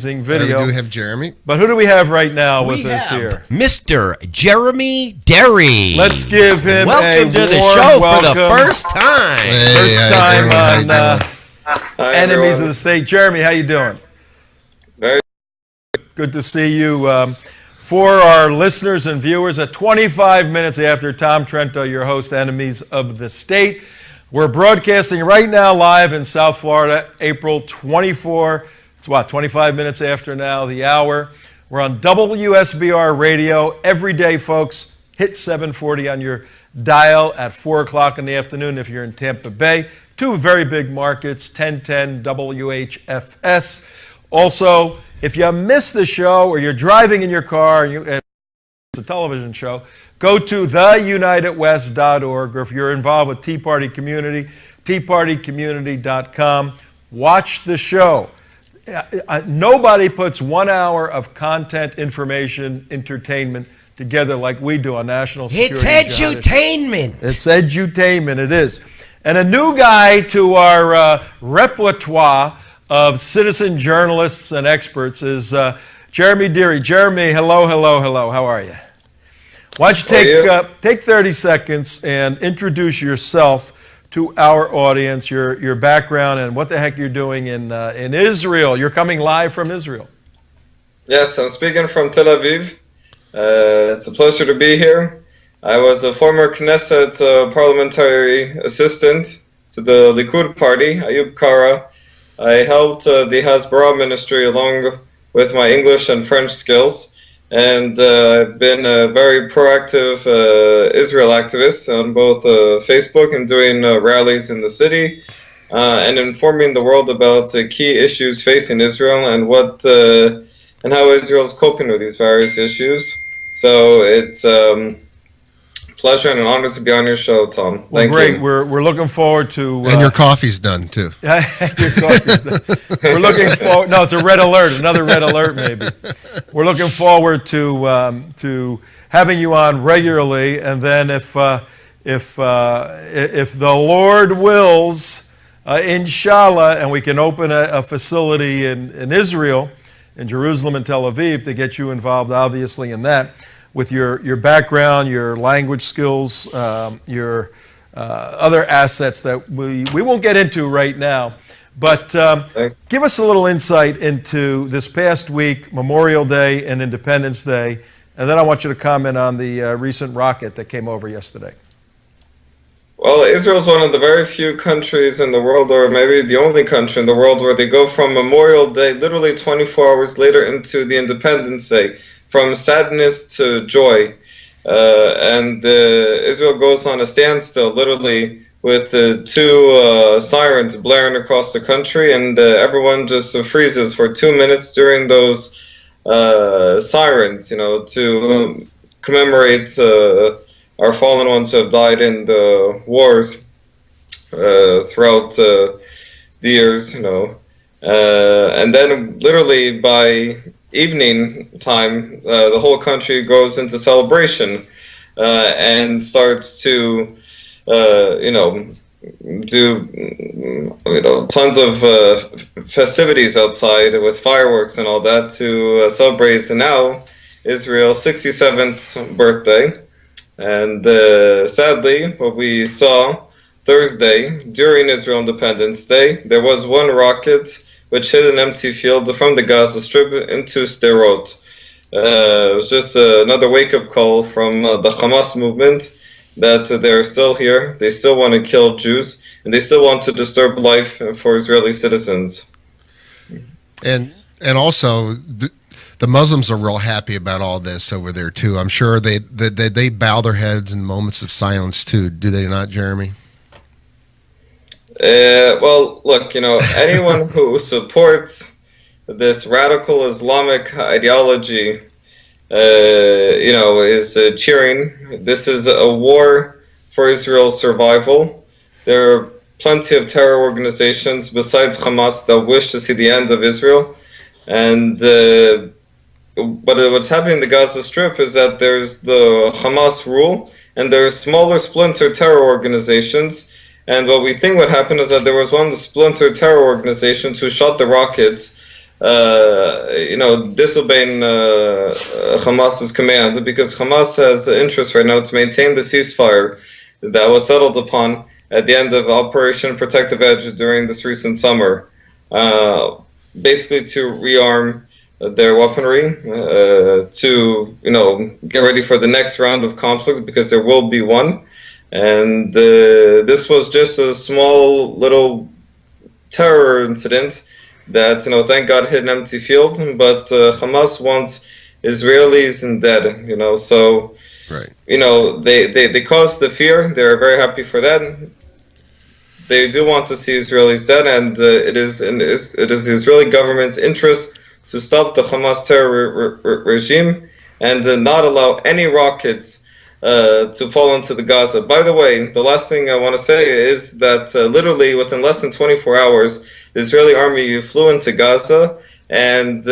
Video. We do have Jeremy. But who do we have right now with us here? Mr. Jeremy Dery. Let's give him welcome a to the warm show welcome. for the first time. Hey, first time on Enemies of the State. Jeremy, how you doing? Very good to see you. For our listeners and viewers, at 25 minutes after Tom Trento, your host, Enemies of the State, we're broadcasting right now live in South Florida, April 24. It's 25 minutes after now, the hour. We're on WSBR radio every day, folks. Hit 740 on your dial at 4 o'clock in the afternoon if you're in Tampa Bay. Two very big markets, 1010 WHFS. Also, if you missed the show or you're driving in your car and it's a television show, go to theunitedwest.org, or if you're involved with Tea Party Community, teapartycommunity.com. Watch the show. Nobody puts 1 hour of content, information, entertainment together like we do on National Security. It's edutainment. It's edutainment, it is. And a new guy to our repertoire of citizen journalists and experts is Jeremy Dery. Jeremy, hello. How are you? Why don't you take 30 seconds and introduce yourself to our audience, your background, and what the heck you're doing in Israel. You're coming live from Israel. Yes, I'm speaking from Tel Aviv. It's a pleasure to be here. I was a former Knesset parliamentary assistant to the Likud party, Ayub Kara. I helped the Hasbara ministry along with my English and French skills. And I've been a very proactive Israel activist on both Facebook and doing rallies in the city and informing the world about key issues facing Israel and and how Israel is coping with these various issues. So it's a pleasure and an honor to be on your show, Tom. Well, great. We're looking forward to... and your coffee's done, too. Your coffee's done. We're looking forward... No, it's a red alert. Another red alert, maybe. We're looking forward to having you on regularly. And then if the Lord wills, inshallah, and we can open a facility in Israel, in Jerusalem and Tel Aviv, to get you involved, obviously, in that, with your background, your language skills, your other assets that we won't get into right now. But give us a little insight into this past week, Memorial Day and Independence Day, and then I want you to comment on the recent rocket that came over yesterday. Well, Israel is one of the very few countries in the world, or maybe the only country in the world, where they go from Memorial Day literally 24 hours later into the Independence Day, from sadness to joy. And Israel goes on a standstill, literally, with the two sirens blaring across the country, and everyone just freezes for 2 minutes during those sirens, to commemorate our fallen ones who have died in the wars throughout the years, and then literally by evening time, the whole country goes into celebration and starts to, do tons of festivities outside with fireworks and all that to celebrate now Israel's 67th birthday. And sadly, what we saw Thursday during Israel Independence Day, there was one rocket which hit an empty field from the Gaza Strip into Sderot. It was just another wake-up call from the Hamas movement that they're still here, they still want to kill Jews, and they still want to disturb life for Israeli citizens. And also, the Muslims are real happy about all this over there, too. I'm sure they bow their heads in moments of silence, too. Do they not, Jeremy? Well, look, anyone who supports this radical Islamic ideology, is cheering. This is a war for Israel's survival. There are plenty of terror organizations besides Hamas that wish to see the end of Israel. And but what's happening in the Gaza Strip is that there's the Hamas rule, and there's smaller splinter terror organizations. And what we think would happen is that there was one of the splinter terror organizations who shot the rockets disobeying Hamas's command, because Hamas has the interest right now to maintain the ceasefire that was settled upon at the end of Operation Protective Edge during this recent summer, basically to rearm their weaponry, to get ready for the next round of conflicts, because there will be one. And this was just a small little terror incident that, thank God, hit an empty field. But Hamas wants Israelis dead, so Right. they caused the fear. They're very happy for that. They do want to see Israelis dead, and it is the Israeli government's interest to stop the Hamas terror regime and not allow any rockets to fall into the Gaza. By the way, the last thing I want to say is that literally within less than 24 hours, the Israeli army flew into Gaza and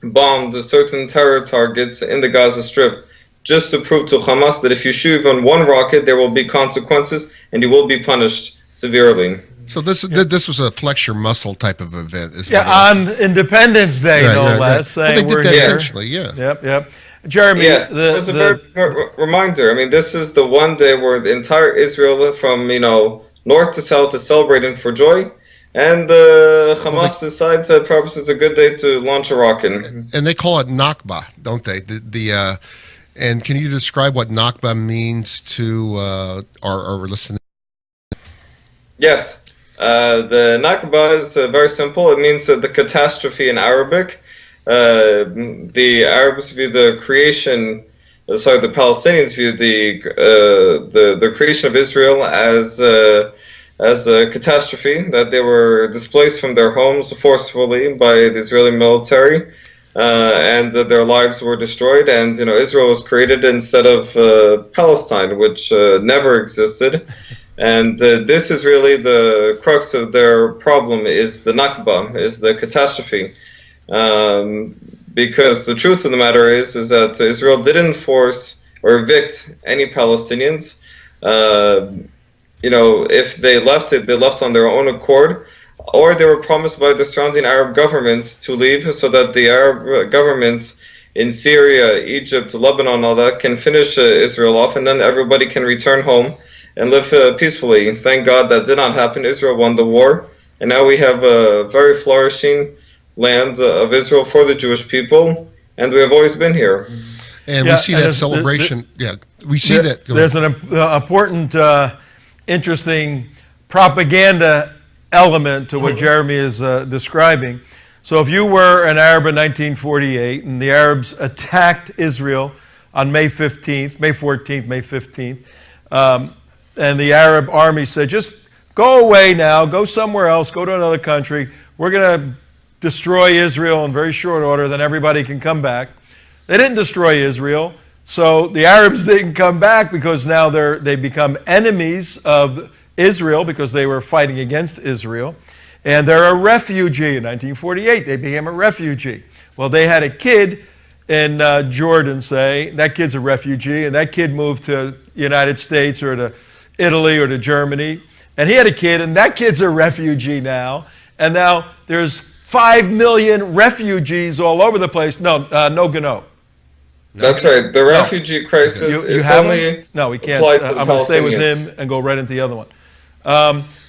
bombed certain terror targets in the Gaza Strip, just to prove to Hamas that if you shoot even one rocket, there will be consequences and you will be punished severely. So this was a flex your muscle type of event. On Independence Day, no less. Well, they Saying did we're that here. intentionally, yeah. Yep. Jeremy, Yes, it was a very reminder. I mean, this is the one day where the entire Israel, from north to south, is celebrating for joy, and Hamas decides that perhaps it's a good day to launch a rocket. And they call it Nakba, don't they? And can you describe what Nakba means to our listeners? Yes, the Nakba is very simple. It means the catastrophe in Arabic. The Arabs view the Palestinians view the creation of Israel as a catastrophe, that they were displaced from their homes forcefully by the Israeli military, and their lives were destroyed, and Israel was created instead of Palestine, which never existed. And this is really the crux of their problem, is the Nakba, is the catastrophe. Because the truth of the matter is that Israel didn't force or evict any Palestinians. If they left they left on their own accord, or they were promised by the surrounding Arab governments to leave, so that the Arab governments in Syria, Egypt, Lebanon, all that, can finish Israel off, and then everybody can return home and live peacefully. Thank God that did not happen. Israel won the war, and now we have a very flourishing land of Israel for the Jewish people, and we have always been here. And we see that celebration. We see that. There's an important, interesting propaganda element to what Jeremy is describing. So if you were an Arab in 1948 and the Arabs attacked Israel on May 15th, May 14th, May 15th, and the Arab army said, just go away now, go somewhere else, go to another country, we're going to destroy Israel in very short order, then everybody can come back. They didn't destroy Israel, so the Arabs didn't come back, because now they become enemies of Israel because they were fighting against Israel. And they're a refugee. In 1948, they became a refugee. Well, they had a kid in Jordan, say, that kid's a refugee, and that kid moved to the United States or to Italy or to Germany, and he had a kid, and that kid's a refugee now, and now there's 5 million refugees all over the place. No, no Gano. That's right. The refugee crisis is only no, we can't. I'm going to stay with him and go right into the other one.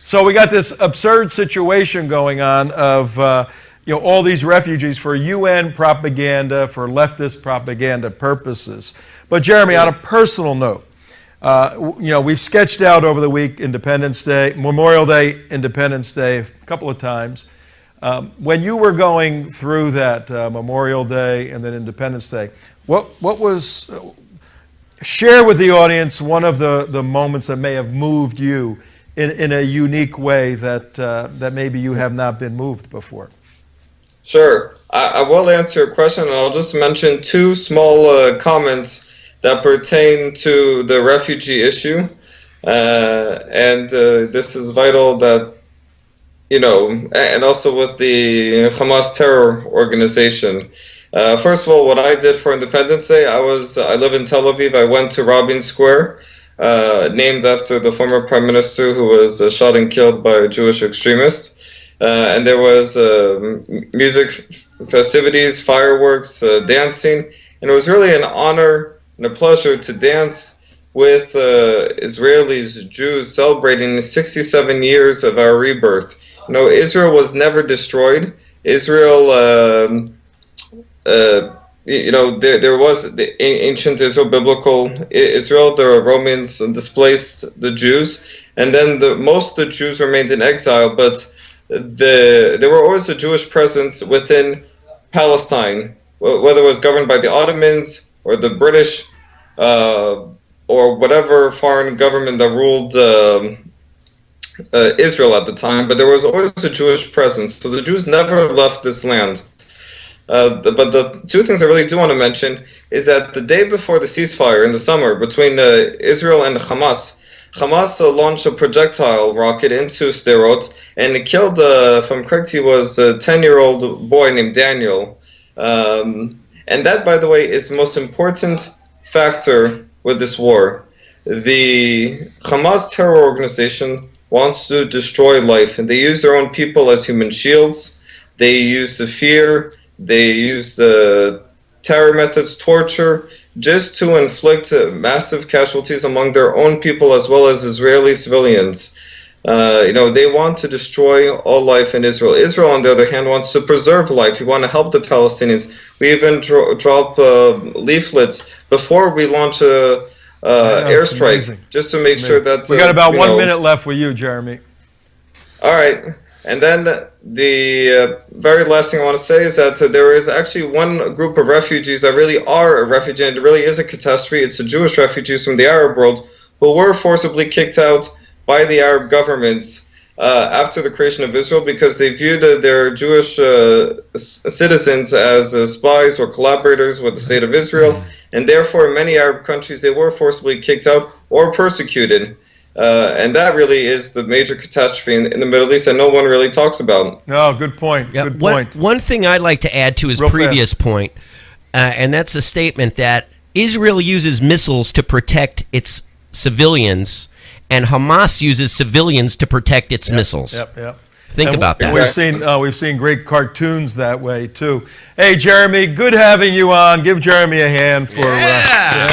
So we got this absurd situation going on of all these refugees for UN propaganda, for leftist propaganda purposes. But Jeremy, on a personal note, we've sketched out over the week Independence Day, Memorial Day, Independence Day a couple of times. When you were going through that Memorial Day and then Independence Day, what was, share with the audience one of the moments that may have moved you in a unique way that maybe you have not been moved before. Sure. I will answer your question, and I'll just mention two small comments that pertain to the refugee issue. And this is vital that, and also with the Hamas terror organization. First of all, what I did for Independence Day, I live in Tel Aviv. I went to Rabin Square, named after the former prime minister who was shot and killed by a Jewish extremist. and there was music, festivities, fireworks, dancing, and it was really an honor and a pleasure to dance with Israelis, Jews, celebrating the 67 years of our rebirth. You know, Israel was never destroyed. Israel, you know, there was the ancient Israel, biblical Israel. The Romans displaced the Jews, and then most of the Jews remained in exile. But there were always a Jewish presence within Palestine, whether it was governed by the Ottomans or the British, or whatever foreign government that ruled Israel at the time. But there was always a Jewish presence, so the Jews never left this land. But the two things I really do want to mention is that the day before the ceasefire in the summer between Israel and Hamas, Hamas launched a projectile rocket into Sderot, and it killed, if I'm correct, he was a 10-year-old boy named Daniel. And that, by the way, is the most important factor with this war. The Hamas terror organization wants to destroy life, and they use their own people as human shields. They use the fear. They use the terror methods, torture, just to inflict massive casualties among their own people as well as Israeli civilians. You know, they want to destroy all life in Israel. Israel, on the other hand, wants to preserve life. We want to help the Palestinians. We even drop leaflets before we launch a airstrike, just to make sure that we got about 1 minute left with you, Jeremy. All right. And then the very last thing I want to say is that there is actually one group of refugees that really are a refugee, and it really is a catastrophe. It's the Jewish refugees from the Arab world who were forcibly kicked out by the Arab governments after the creation of Israel because they viewed their Jewish citizens as spies or collaborators with the state of Israel, and therefore in many Arab countries they were forcibly kicked out or persecuted. And that really is the major catastrophe in the Middle East that no one really talks about. No, good point. Yeah, good point. One thing I'd like to add to his Real previous fast. point, and that's a statement that Israel uses missiles to protect its civilians, and Hamas uses civilians to protect its missiles. Yep. Think about that. We've seen great cartoons that way too. Hey, Jeremy, good having you on. Give Jeremy a hand for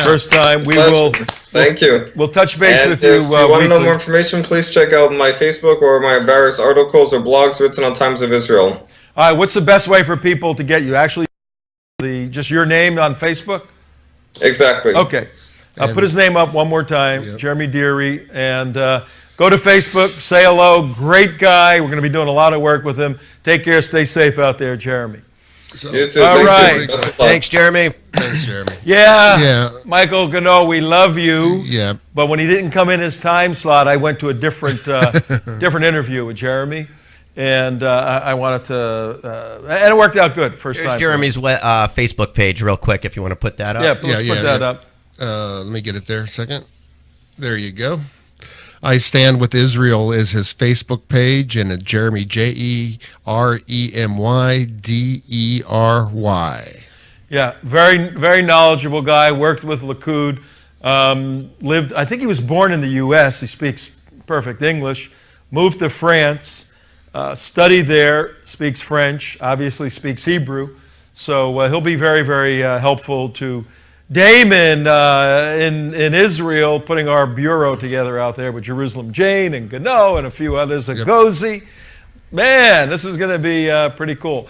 first time. Thank you. We'll touch base And with if you. you want to know weekly. more information, please check out my Facebook or my various articles or blogs written on Times of Israel. All right, what's the best way for people to get you? Actually, just your name on Facebook? Exactly. Okay. I'll put his name up one more time, Jeremy Dery, and go to Facebook, say hello. Great guy. We're going to be doing a lot of work with him. Take care. Stay safe out there, Jeremy. You too. All Thank right. you. Best of luck. Thanks, Jeremy. Thanks, Jeremy. Yeah. Michael Gano, we love you. Yeah. But when he didn't come in his time slot, I went to a different interview with Jeremy. And I wanted to, and it worked out good first Here's time. Jeremy's Facebook page real quick if you want to put that up. Yeah, let's put that up. Let me get it there a second. There you go. I Stand With Israel is his Facebook page, and it's Jeremy, Jeremyddery. Yeah, very, very knowledgeable guy, worked with Likud, lived, I think he was born in the U.S., he speaks perfect English, moved to France, studied there, speaks French, obviously speaks Hebrew, so he'll be very, very helpful to Damon in Israel, putting our bureau together out there with Jerusalem Jane and Gano and a few others, and Gozi. Man, this is going to be pretty cool.